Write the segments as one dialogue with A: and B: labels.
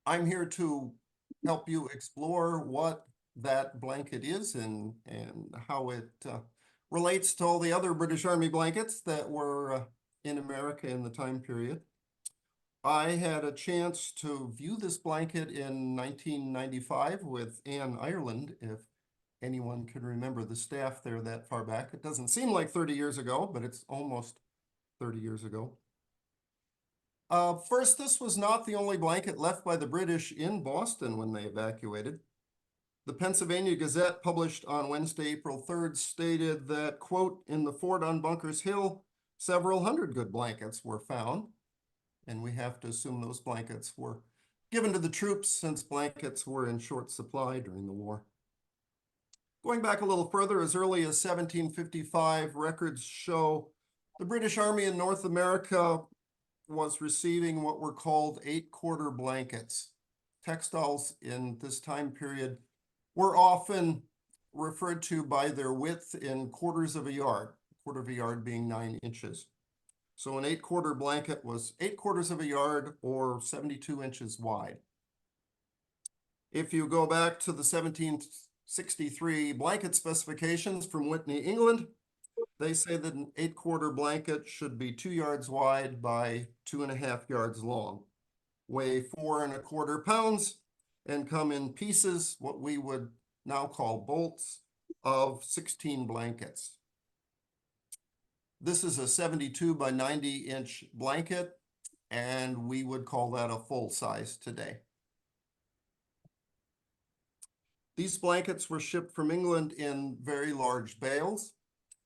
A: I'm here to help you explore what that blanket is and how it relates to all the other British Army blankets that were in America in the time period. I had a chance to view this blanket in 1995 with Anne Ireland, if anyone can remember the staff there that far back. It doesn't seem like 30 years ago, but it's almost 30 years ago. First, this was not the only blanket left by the British in Boston when they evacuated. The Pennsylvania Gazette, published on Wednesday, April 3rd, stated that, quote, in the fort on Bunker's Hill, several hundred good blankets were found. And we have to assume those blankets were given to the troops since blankets were in short supply during the war. Going back a little further, as early as 1755, records show the British Army in North America was receiving what were called 8-quarter blankets. Textiles in this time period were often referred to by their width in quarters of a yard, a quarter of a yard being 9 inches. So an 8-quarter blanket was 8/4 of a yard or 72 inches wide. If you go back to the 1763 blanket specifications from Whitney, England, they say that an 8-quarter blanket should be 2 yards wide by 2.5 yards long, weigh 4 1/4 pounds, and come in pieces, what we would now call bolts, of 16 blankets. This is a 72 by 90-inch blanket, and we would call that a full size today. These blankets were shipped from England in very large bales,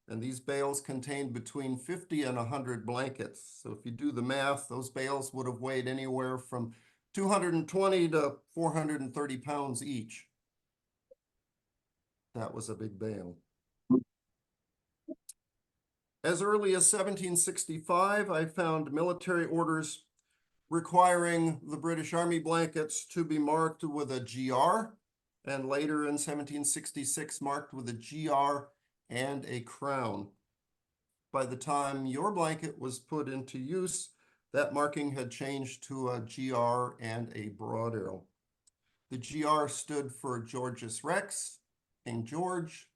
A: and these bales contained between 50 and 100 blankets. So if you do the math, those bales would have weighed anywhere from 220 to 430 pounds each. That was a big bale. As early as 1765, I found military orders requiring the British Army blankets to be marked with a GR, and later in 1766 marked with a GR and a crown. By the time your blanket was put into use, that marking had changed to a GR and a broad arrow. The GR stood for Georgius Rex, King George,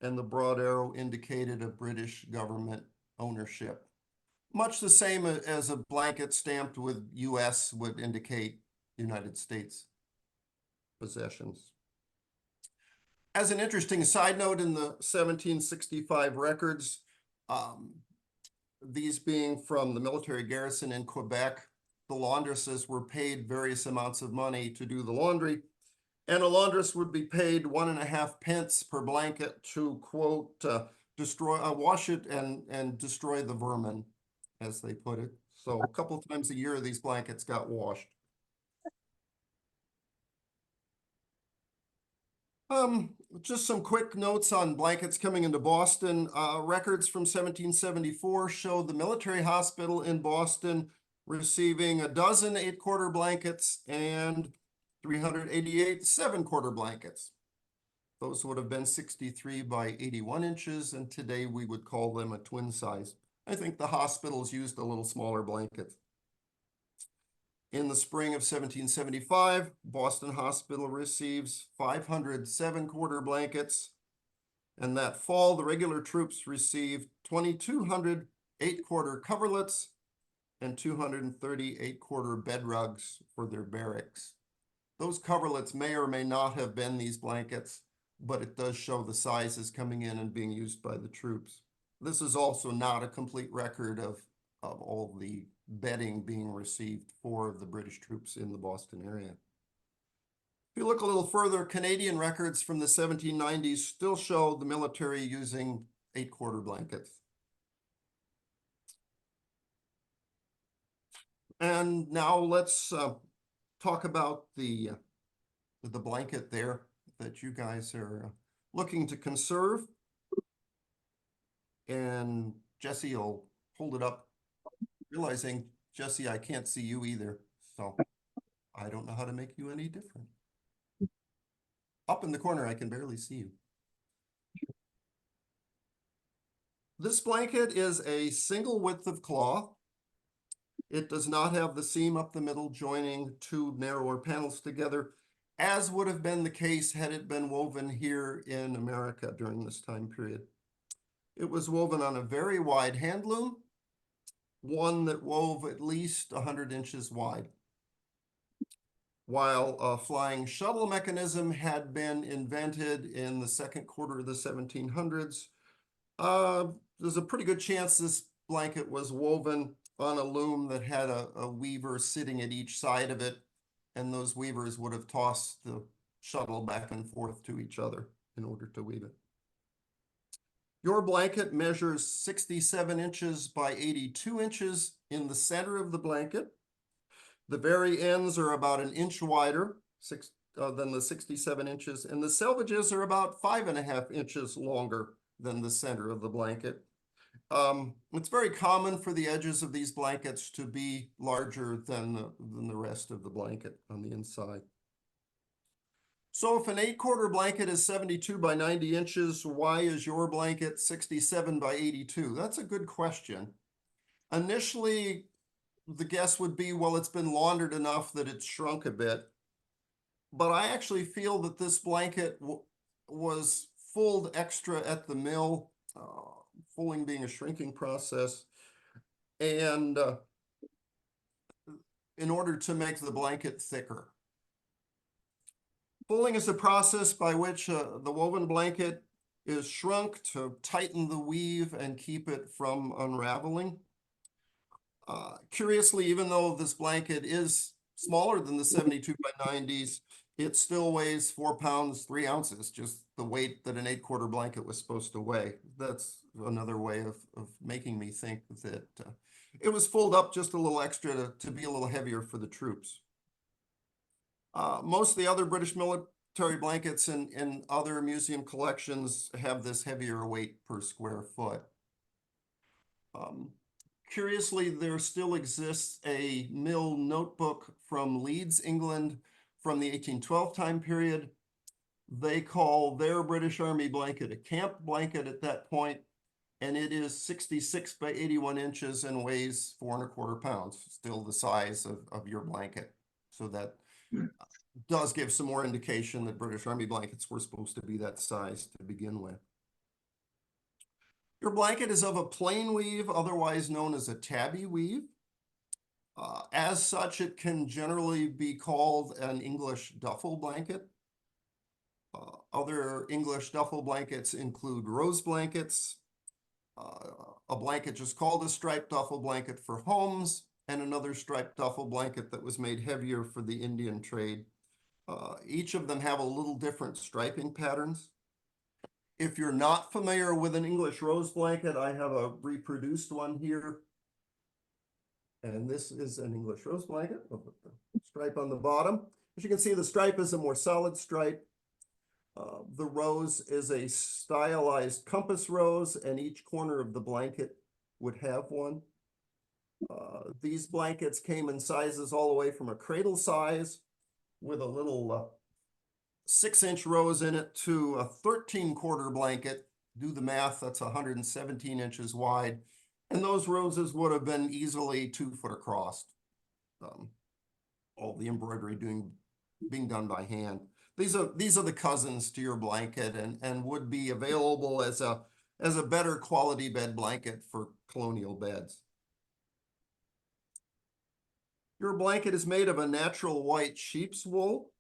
A: and the broad arrow indicated a British government ownership. Much the same as a blanket stamped with US would indicate United States possessions. As an interesting side note, in the 1765 records, these being from the military garrison in Quebec, the laundresses were paid various amounts of money to do the laundry, and a laundress would be paid 1.5 pence per blanket to, quote, wash it and destroy the vermin, as they put it. So a couple of times a year, these blankets got washed. Just some quick notes on blankets coming into Boston. Records from 1774 show the military hospital in Boston receiving a dozen 8-quarter blankets and 388 7-quarter blankets. Those would have been 63 by 81 inches, and today we would call them a twin size. I think the hospitals used a little smaller blanket. In the spring of 1775, Boston Hospital receives 500 7-quarter blankets, and that fall, the regular troops received 2,200 8-quarter coverlets and 230 8-quarter bed rugs for their barracks. Those coverlets may or may not have been these blankets, but it does show the sizes coming in and being used by the troops. This is also not a complete record of all the bedding being received for the British troops in the Boston area. If you look a little further, Canadian records from the 1790s still show the military using 8-quarter blankets. And now let's talk about the blanket there that you guys are looking to conserve. And Jesse will hold it up, realizing, Jesse, I can't see you either, so I don't know how to make you any different. Up in the corner, I can barely see you. This blanket is a single width of cloth. It does not have the seam up the middle joining two narrower panels together, as would have been the case had it been woven here in America during this time period. It was woven on a very wide hand loom, one that wove at least 100 inches wide. While a flying shuttle mechanism had been invented in the second quarter of the 1700s, there's a pretty good chance this blanket was woven on a loom that had a weaver sitting at each side of it, and those weavers would have tossed the shuttle back and forth to each other in order to weave it. Your blanket measures 67 inches by 82 inches in the center of the blanket. The very ends are about an inch wider than the 67 inches, and the selvages are about 5.5 inches longer than the center of the blanket. It's very common for the edges of these blankets to be larger than the rest of the blanket on the inside. So if an 8-quarter blanket is 72 by 90 inches, why is your blanket 67 by 82? That's a good question. Initially, the guess would be, well, it's been laundered enough that it's shrunk a bit. But I actually feel that this blanket was fulled extra at the mill, fulling being a shrinking process, and in order to make the blanket thicker. Fulling is a process by which the woven blanket is shrunk to tighten the weave and keep it from unraveling. Curiously, even though this blanket is smaller than the 72 by 90s, it still weighs 4 pounds, 3 ounces, just the weight that an 8-quarter blanket was supposed to weigh. That's another way of making me think that it was fulled up just a little extra to be a little heavier for the troops. Most of the other British military blankets in other museum collections have this heavier weight per square foot. Curiously, there still exists a mill notebook from Leeds, England, from the 1812 time period. They call their British Army blanket a camp blanket at that point, and it is 66 by 81 inches and weighs 4.25 pounds, still the size of your blanket. So that does give some more indication that British Army blankets were supposed to be that size to begin with. Your blanket is of a plain weave, otherwise known as a tabby weave. As such, it can generally be called an English duffel blanket. Other English duffel blankets include rose blankets, a blanket just called a striped duffel blanket for homes, and another striped duffel blanket that was made heavier for the Indian trade. Each of them have a little different striping patterns. If you're not familiar with an English rose blanket, I have a reproduced one here. And this is an English rose blanket with the stripe on the bottom. As you can see, the stripe is a more solid stripe. The rose is a stylized compass rose, and each corner of the blanket would have one. These blankets came in sizes all the way from a cradle size with a little 6-inch rose in it to a 13-quarter blanket. Do the math, that's 117 inches wide. And those roses would have been easily 2 foot across. All the embroidery being done by hand. These are the cousins to your blanket and would be available as a better quality bed blanket for colonial beds. Your blanket is made of a natural white sheep's wool.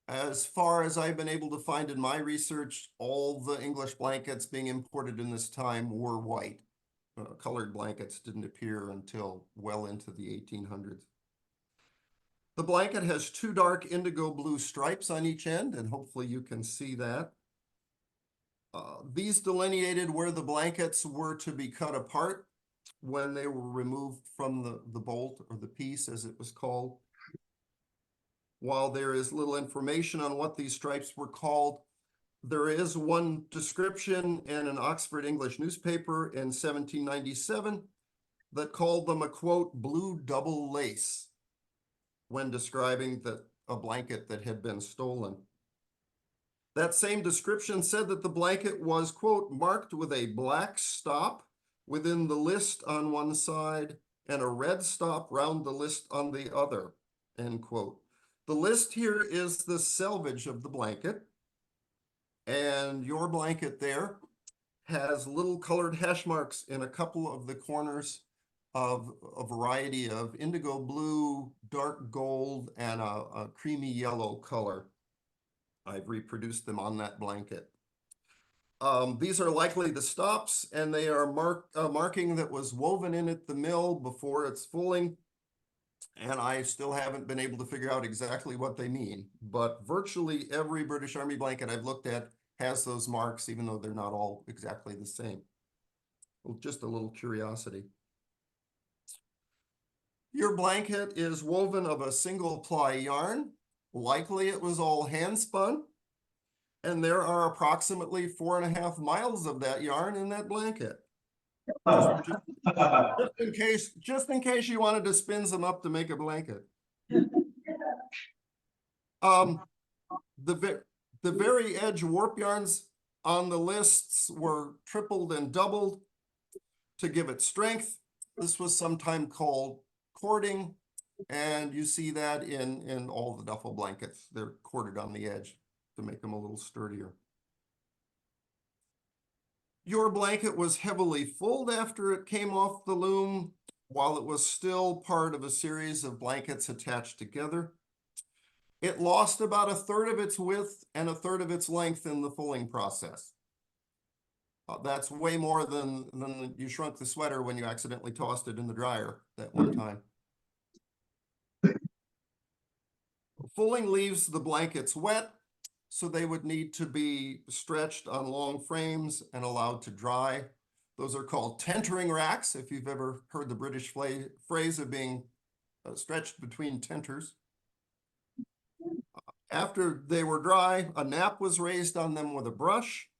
A: As far as I've been able to find in my research, all the English blankets being imported in this time were white. Colored blankets didn't appear until well into the 1800s. The blanket has 2 dark indigo blue stripes on each end, and hopefully you can see that. These delineated where the blankets were to be cut apart when they were removed from the bolt, or the piece as it was called. While there is little information on what these stripes were called, there is one description in an Oxford English newspaper in 1797 that called them a, quote, blue double lace when describing a blanket that had been stolen. That same description said that the blanket was, quote, marked with a black stop within the list on one side and a red stop round the list on the other, end quote. The list here is the selvage of the blanket, and your blanket there has little colored hash marks in a couple of the corners of a variety of indigo blue, dark gold, and a creamy yellow color. I've reproduced them on that blanket. These are likely the stops, and they are marking that was woven in at the mill before its fulling. And I still haven't been able to figure out exactly what they mean, but virtually every British Army blanket I've looked at has those marks, even though they're not all exactly the same. Well, just a little curiosity. Your blanket is woven of a single ply yarn. Likely it was all hand spun. And there are approximately 4.5 miles of that yarn in that blanket. Just in case you wanted to spin some up to make a blanket. The very edge warp yarns on the lists were tripled and doubled to give it strength. This was sometimes called cording, and you see that in all the duffel blankets. They're corded on the edge to make them a little sturdier. Your blanket was heavily fulled after it came off the loom, while it was still part of a series of blankets attached together. It lost about 1/3 of its width and 1/3 of its length in the fulling process. That's way more than you shrunk the sweater when you accidentally tossed it in the dryer that one time. Fulling leaves the blankets wet, so they would need to be stretched on long frames and allowed to dry. Those are called tentering racks, if you've ever heard the British phrase of being stretched between tenters. After they were dry, a nap was raised on them with a brush.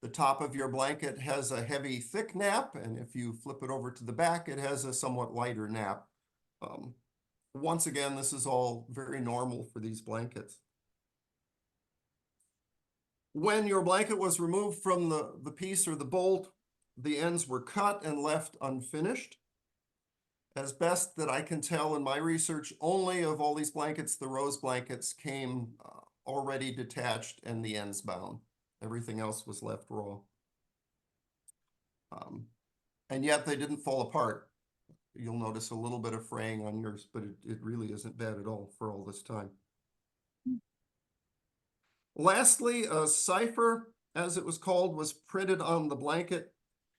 A: The top of your blanket has a heavy, thick nap, and if you flip it over to the back, it has a somewhat lighter nap. Once again, this is all very normal for these blankets. When your blanket was removed from the piece or the bolt, the ends were cut and left unfinished. As best that I can tell in my research, only of all these blankets, the rose blankets came already detached and the ends bound. Everything else was left raw. And yet they didn't fall apart. You'll notice a little bit of fraying on yours, but it really isn't bad at all for all this time. Lastly, a cipher, as it was called, was printed on the blanket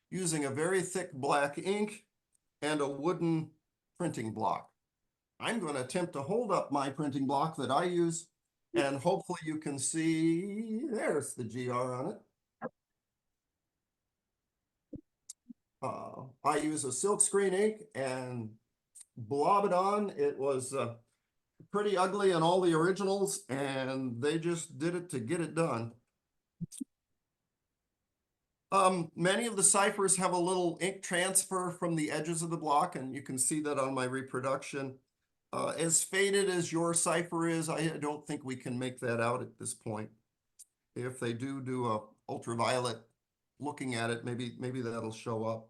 A: using a very thick black ink and a wooden printing block. I'm going to attempt to hold up my printing block that I use, and hopefully you can see, there's the GR on it. I use a silkscreen ink and blob it on. It was pretty ugly in all the originals, and they just did it to get it done. Many of the ciphers have a little ink transfer from the edges of the block, and you can see that on my reproduction. As faded as your cipher is, I don't think we can make that out at this point. If they do a ultraviolet looking at it, maybe that'll show up.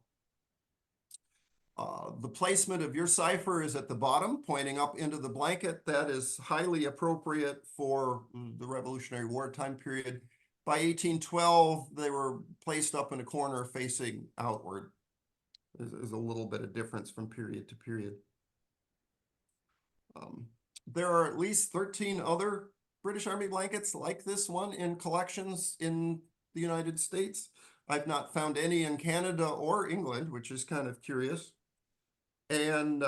A: The placement of your cipher is at the bottom, pointing up into the blanket. That is highly appropriate for the Revolutionary War time period. By 1812, they were placed up in a corner facing outward. There's a little bit of difference from period to period. There are at least 13 other British Army blankets like this one in collections in the United States. I've not found any in Canada or England, which is kind of curious. And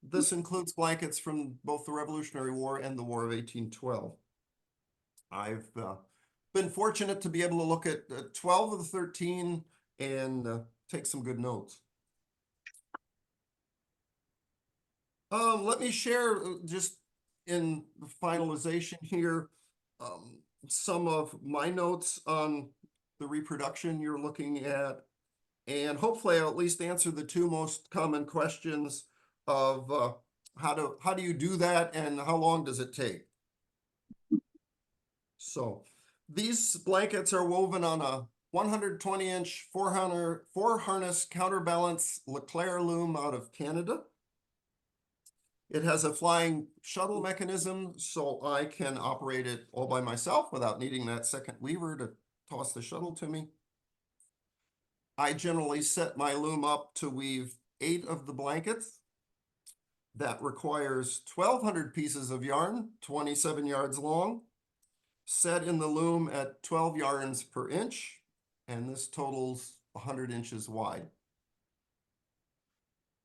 A: this includes blankets from both the Revolutionary War and the War of 1812. I've been fortunate to be able to look at 12 of the 13 and take some good notes. Let me share just in the finalization here some of my notes on the reproduction you're looking at, and hopefully I'll at least answer the two most common questions of how do you do that and how long does it take? So these blankets are woven on a 120-inch four harness counterbalance Leclerc loom out of Canada. It has a flying shuttle mechanism, so I can operate it all by myself without needing that second weaver to toss the shuttle to me. I generally set my loom up to weave 8 of the blankets. That requires 1,200 pieces of yarn, 27 yards long, set in the loom at 12 yarns per inch, and this totals 100 inches wide.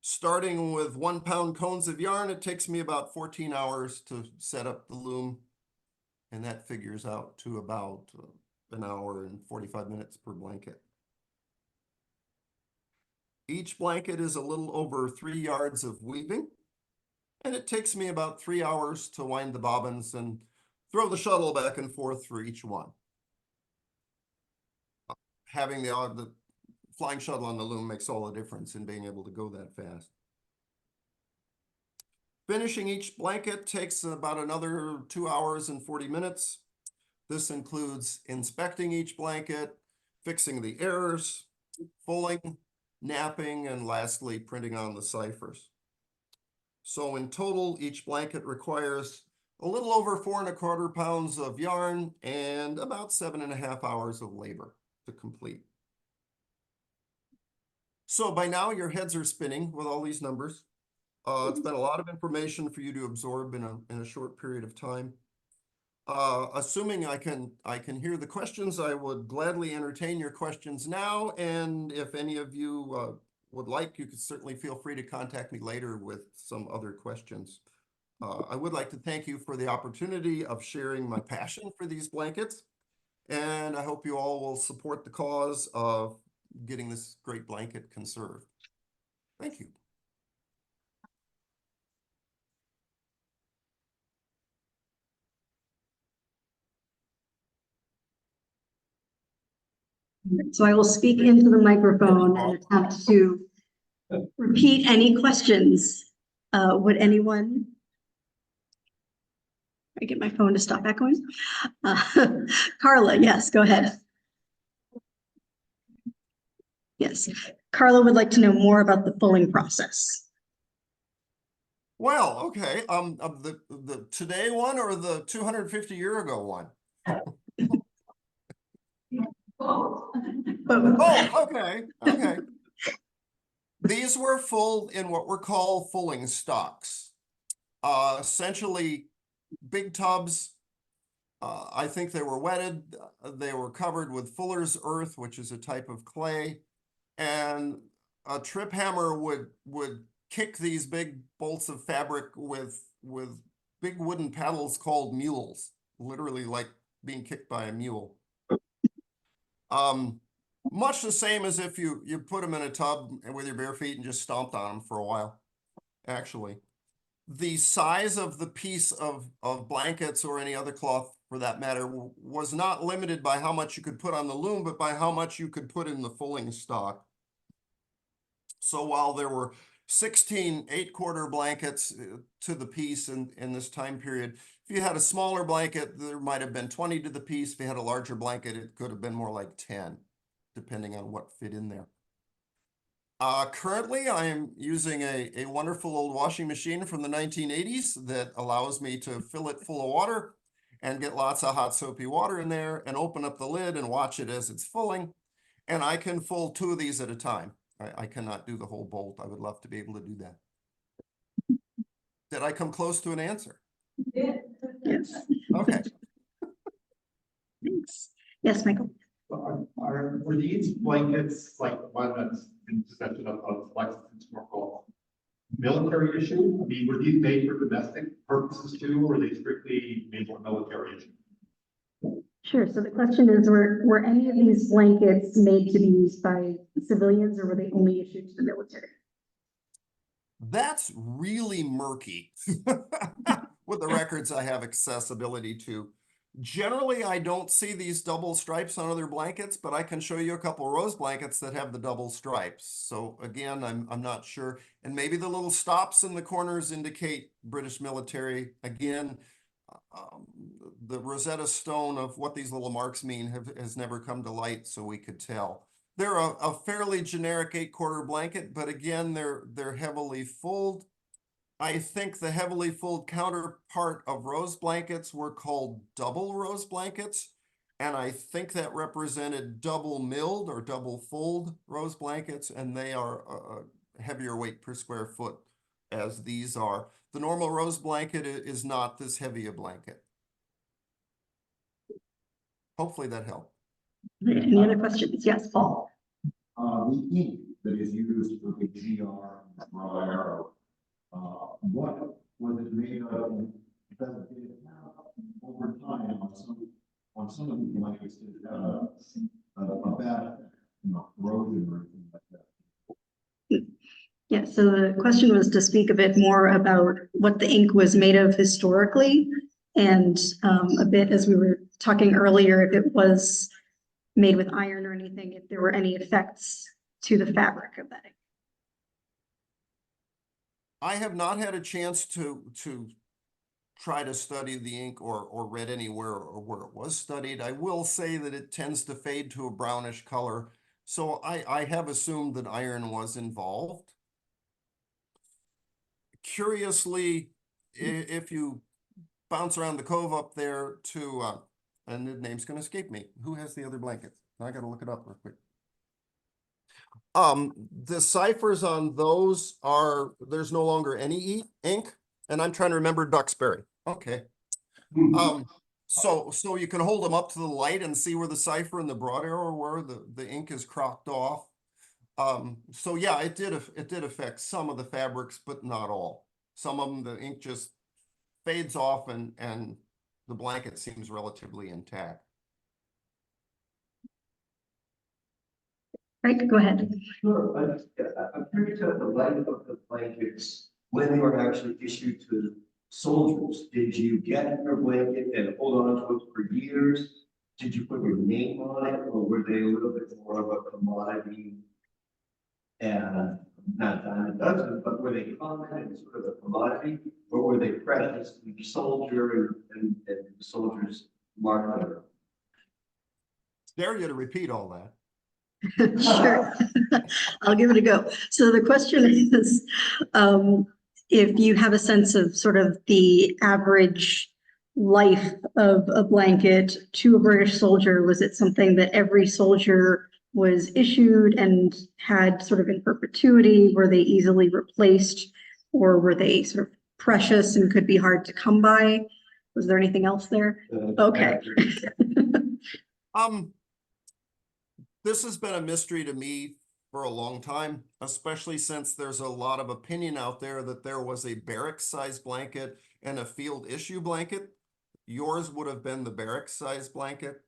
A: Starting with 1-pound cones of yarn, it takes me about 14 hours to set up the loom, and that figures out to about an hour and 45 minutes per blanket. Each blanket is a little over 3 yards of weaving, and it takes me about 3 hours to wind the bobbins and throw the shuttle back and forth for each one. Having the flying shuttle on the loom makes all the difference in being able to go that fast. Finishing each blanket takes about another 2 hours and 40 minutes. This includes inspecting each blanket, fixing the errors, fulling, napping, and lastly, printing on the ciphers. So in total, each blanket requires a little over 4¼ pounds of yarn and about 7½ hours of labor to complete. So by now your heads are spinning with all these numbers. It's been a lot of information for you to absorb in a short period of time. Assuming I can hear the questions, I would gladly entertain your questions now. And if any of you would like, you could certainly feel free to contact me later with some other questions. I would like to thank you for the opportunity of sharing my passion for these blankets. And I hope you all will support the cause of getting this great blanket conserved. Thank you.
B: So I will speak into the microphone and attempt to repeat any questions. Would anyone? I get my phone to stop echoing. Carla, yes, go ahead. Yes, Carla would like to know more about the fulling process.
A: Well, okay. The today one or the 250-year ago one? Oh, okay. Okay. These were full in what were called fulling stocks. Essentially big tubs. I think they were wetted. They were covered with fuller's earth, which is a type of clay. And a trip hammer would kick these big bolts of fabric with big wooden paddles called mules, literally like being kicked by a mule. Much the same as if you put them in a tub with your bare feet and just stomped on them for a while, actually. The size of the piece of blankets or any other cloth for that matter was not limited by how much you could put on the loom, but by how much you could put in the fulling stock. So while there were 16 8-quarter blankets to the piece in this time period, if you had a smaller blanket, there might have been 20 to the piece. If you had a larger blanket, it could have been more like 10, depending on what fit in there. Currently, I am using a wonderful old washing machine from the 1980s that allows me to fill it full of water and get lots of hot soapy water in there and open up the lid and watch it as it's fulling. And I can full 2 of these at a time. I cannot do the whole bolt. I would love to be able to do that. Did I come close to an answer?
B: Yes.
A: Okay.
B: Thanks. Yes, Michael.
C: Were these blankets like the one that's in possession of Lexington Historical military issue? I mean, were these made for domestic purposes too, or were they strictly made for military issue?
B: Sure. So the question is, were any of these blankets made to be used by civilians, or were they only issued to the military?
A: That's really murky with the records I have accessibility to. Generally, I don't see these double stripes on other blankets, but I can show you a couple rose blankets that have the double stripes. So again, I'm not sure. And maybe the little stops in the corners indicate British military. Again, the Rosetta Stone of what these little marks mean has never come to light, so we could tell. They're a fairly generic 8-quarter blanket, but again, they're heavily fulled. I think the heavily fulled counterpart of rose blankets were called double rose blankets. And I think that represented double milled or double fold rose blankets, and they are a heavier weight per square foot as these are. The normal rose blanket is not this heavy a blanket. Hopefully that helped.
B: Any other questions? Yes, Paul.
D: The ink that is used for the GR or what was it made of? Because over time on some of these blankets, a bad, corrosion or anything like that.
B: Yeah, so the question was to speak a bit more about what the ink was made of historically, and a bit as we were talking earlier, if it was made with iron or anything, if there were any effects to the fabric of that ink.
A: I have not had a chance to try to study the ink or read anywhere or where it was studied. I will say that it tends to fade to a brownish color. So I have assumed that iron was involved. Curiously, if you bounce around the cove up there to, and the name's going to escape me. Who has the other blanket? I got to look it up real quick. The ciphers on those there's no longer any ink, and I'm trying to remember Duxbury. Okay. So you can hold them up to the light and see where the cipher and the broad arrow were, the ink is cropped off. So yeah, it did affect some of the fabrics, but not all. Some of them, the ink just fades off and the blanket seems relatively intact.
B: Right, go ahead.
E: Sure, I'm curious about the life of the blankets when they were actually issued to soldiers. Did you get your blanket and hold on to it for years? Did you put your name on it, or were they a little bit more of a commodity? And not dime a dozen, but were they common and sort of a commodity, or were they precious to the soldier and the soldier's market?
A: Dare you to repeat all that.
B: Sure, I'll give it a go. So the question is, if you have a sense of sort of the average life of a blanket to a British soldier, was it something that every soldier was issued and had sort of in perpetuity? Were they easily replaced, or were they sort of precious and could be hard to come by? Was there anything else there? Okay.
A: This has been a mystery to me for a long time, especially since there's a lot of opinion out there that there was a barracks size blanket and a field issue blanket. Yours would have been the barracks size blanket.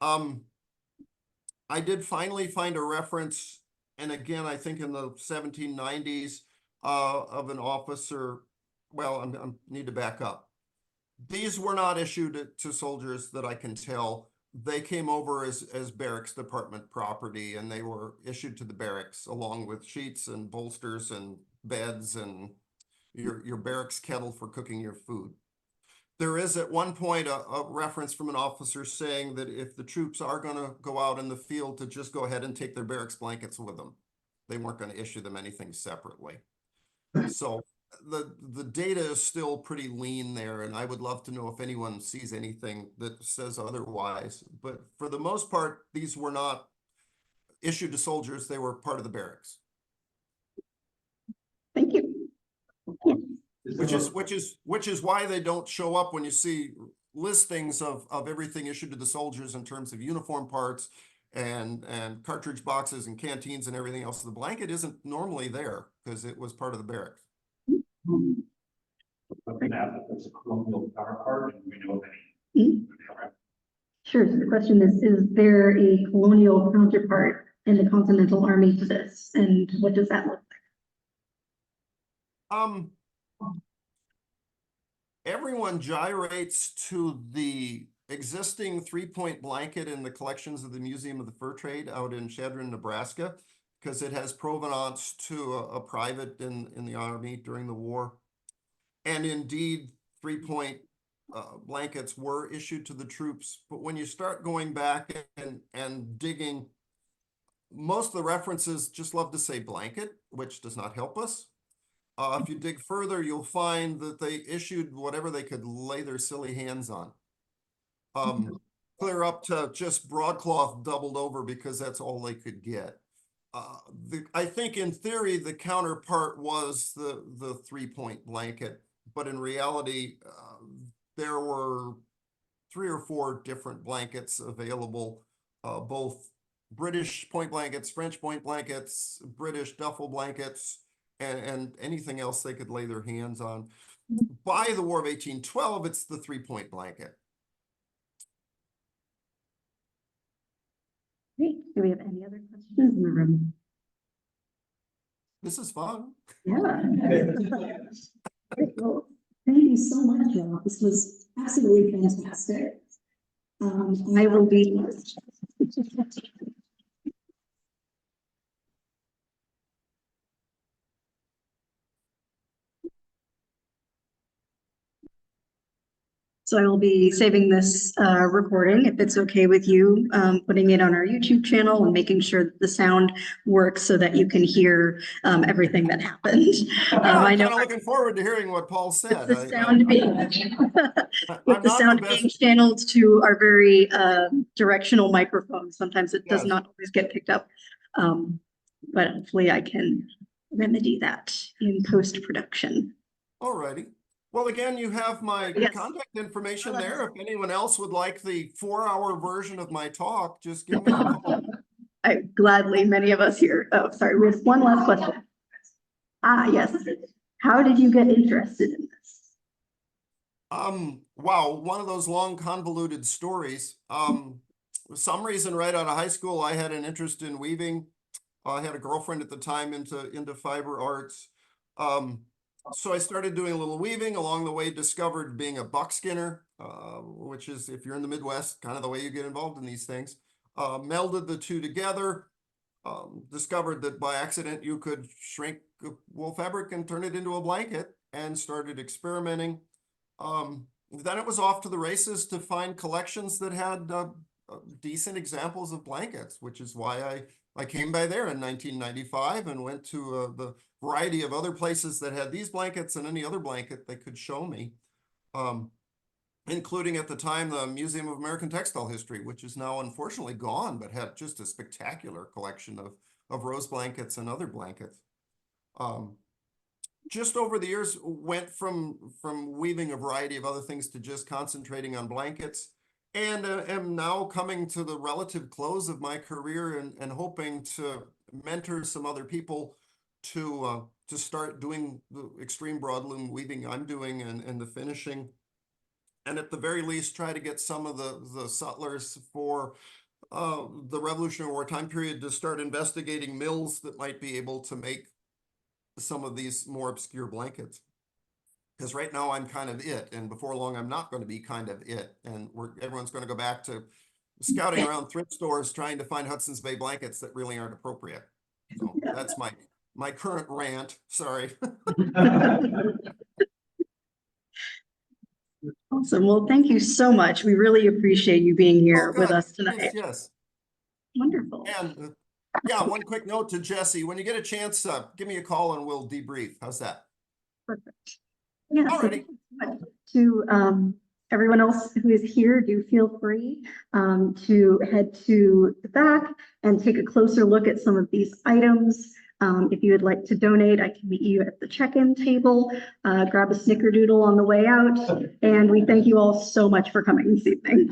A: I did finally find a reference, and again, I think in the 1790s, of an officer. Well, I need to back up. These were not issued to soldiers that I can tell. They came over as barracks department property, and they were issued to the barracks along with sheets and bolsters and beds and your barracks kettle for cooking your food. There is at one point a reference from an officer saying that if the troops are going to go out in the field, to just go ahead and take their barracks blankets with them. They weren't going to issue them anything separately. So the data is still pretty lean there, and I would love to know if anyone sees anything that says otherwise. But for the most part, these were not issued to soldiers. They were part of the barracks.
B: Thank you.
A: Which is why they don't show up when you see listings of everything issued to the soldiers in terms of uniform parts and cartridge boxes and canteens and everything else. The blanket isn't normally there because it was part of the barracks.
C: Looking at it, there's a colonial counterpart, and we know of any.
B: Sure. So the question is there a colonial counterpart in the Continental Army to this? And what does that look like?
A: Everyone gyrates to the existing 3-point blanket in the collections of the Museum of the Fur Trade out in Chadron, Nebraska, because it has provenance to a private in the Army during the war. And indeed, 3-point blankets were issued to the troops, but when you start going back and digging, most of the references just love to say blanket, which does not help us. If you dig further, you'll find that they issued whatever they could lay their silly hands on. Clear up to just broadcloth doubled over because that's all they could get. I think in theory, the counterpart was the 3-point blanket, but in reality, there were 3 or 4 different blankets available, both British point blankets, French point blankets, British duffel blankets, and anything else they could lay their hands on. By the War of 1812, it's the 3-point blanket.
B: Great. Do we have any other questions in the room?
A: This is fun.
B: Yeah. Great. Well, thank you so much, Rob. This was absolutely fantastic. I will be. So I will be saving this recording, if it's okay with you, putting it on our YouTube channel and making sure that the sound works so that you can hear everything that happened. I
A: I'm
B: know
A: kind of looking forward to hearing what Paul said.
B: with the sound being with the sound being channeled to our very directional microphone. Sometimes it does not always get picked up, but hopefully I can remedy that in post-production.
A: All righty. Well, again, you have my contact information there. If anyone else would like the 4-hour version of my talk, just give me a call.
B: I gladly, many of us here. Oh, sorry, we have one last question. Yes. How did you get interested in this?
A: Wow, one of those long convoluted stories. For some reason, right out of high school, I had an interest in weaving. I had a girlfriend at the time into fiber arts. So I started doing a little weaving. Along the way, discovered being a buckskinner, which is, if you're in the Midwest, kind of the way you get involved in these things. Melded the two together, discovered that by accident you could shrink wool fabric and turn it into a blanket, and started experimenting. Then it was off to the races to find collections that had decent examples of blankets, which is why I came by there in 1995 and went to the variety of other places that had these blankets and any other blanket they could show me, including at the time the Museum of American Textile History, which is now unfortunately gone, but had just a spectacular collection of rose blankets and other blankets. Just over the years, went from weaving a variety of other things to just concentrating on blankets, and am now coming to the relative close of my career and hoping to mentor some other people to start doing the extreme broadloom weaving I'm doing and the finishing, and at the very least try to get some of the sutlers for the Revolutionary War time period to start investigating mills that might be able to make some of these more obscure blankets. Because right now I'm kind of it, and before long I'm not going to be kind of it, and everyone's going to go back to scouting around thrift stores trying to find Hudson's Bay blankets that really aren't appropriate. So that's my current rant. Sorry.
B: Awesome. Well, thank you so much. We really appreciate you being here with us tonight.
A: Yes.
B: Wonderful.
A: And yeah, one quick note to Jesse: when you get a chance, give me a call and we'll debrief. How's that?
B: Perfect. Yeah.
A: Alrighty.
B: To everyone else who is here, do feel free to head to the back and take a closer look at some of these items. If you would like to donate, I can meet you at the check-in table, grab a snickerdoodle on the way out, and we thank you all so much for coming this evening.